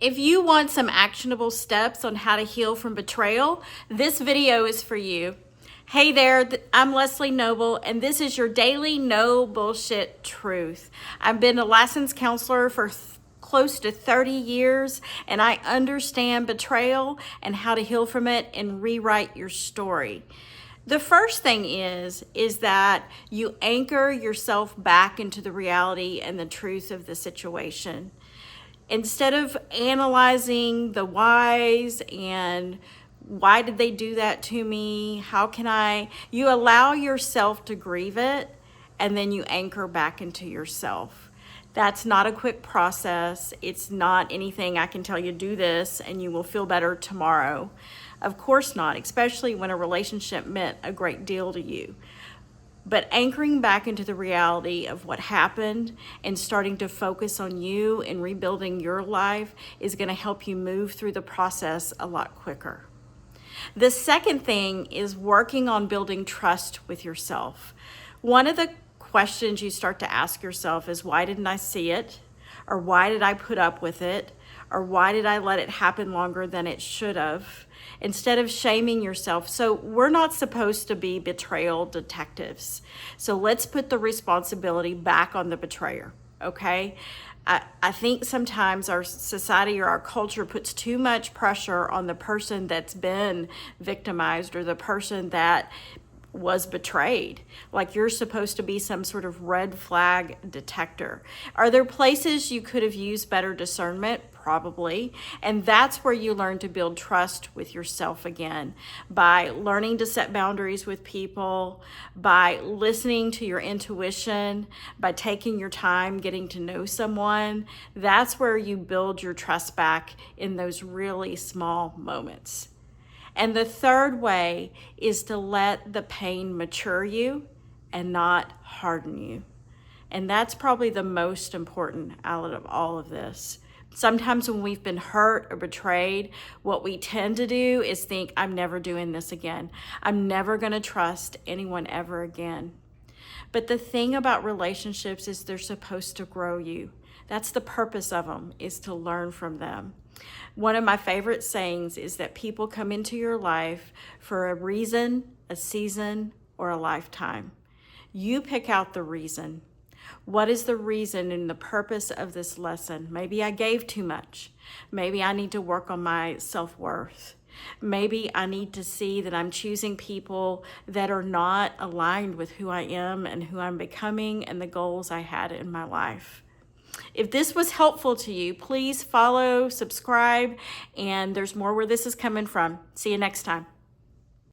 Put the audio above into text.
If you want some actionable steps on how to heal from betrayal, this video is for you. Hey there, I'm Leslie Noble, and this is your daily no bullshit truth. I've been a licensed counselor for close to 30 years, and I understand betrayal and how to heal from it and rewrite your story. The first thing is that you anchor yourself back into the reality and the truth of the situation. Instead of analyzing the whys and why did they do that to me, you allow yourself to grieve it, and then you anchor back into yourself. That's not a quick process. It's not anything I can tell you do this and you will feel better tomorrow. Of course not, especially when a relationship meant a great deal to you. But anchoring back into the reality of what happened and starting to focus on you and rebuilding your life is going to help you move through the process a lot quicker. The second thing is working on building trust with yourself. One of the questions you start to ask yourself is, why didn't I see it? Or why did I put up with it? Or why did I let it happen longer than it should have? Instead of shaming yourself. So we're not supposed to be betrayal detectives. So let's put the responsibility back on the betrayer, okay? I think sometimes our society or our culture puts too much pressure on the person that's been victimized or the person that was betrayed. Like you're supposed to be some sort of red flag detector. Are there places you could have used better discernment? Probably. And that's where you learn to build trust with yourself again, by learning to set boundaries with people, by listening to your intuition, by taking your time getting to know someone. That's where you build your trust back in those really small moments. And the third way is to let the pain mature you and not harden you. And that's probably the most important out of all of this. Sometimes when we've been hurt or betrayed, what we tend to do is think, I'm never doing this again. I'm never going to trust anyone ever again. But the thing about relationships is they're supposed to grow you. That's the purpose of them, is to learn from them. One of my favorite sayings is that people come into your life for a reason, a season, or a lifetime. You pick out the reason. What is the reason and the purpose of this lesson? Maybe I gave too much. Maybe I need to work on my self-worth. Maybe I need to see that I'm choosing people that are not aligned with who I am and who I'm becoming and the goals I had in my life. If this was helpful to you, please follow, subscribe, and there's more where this is coming from. See you next time.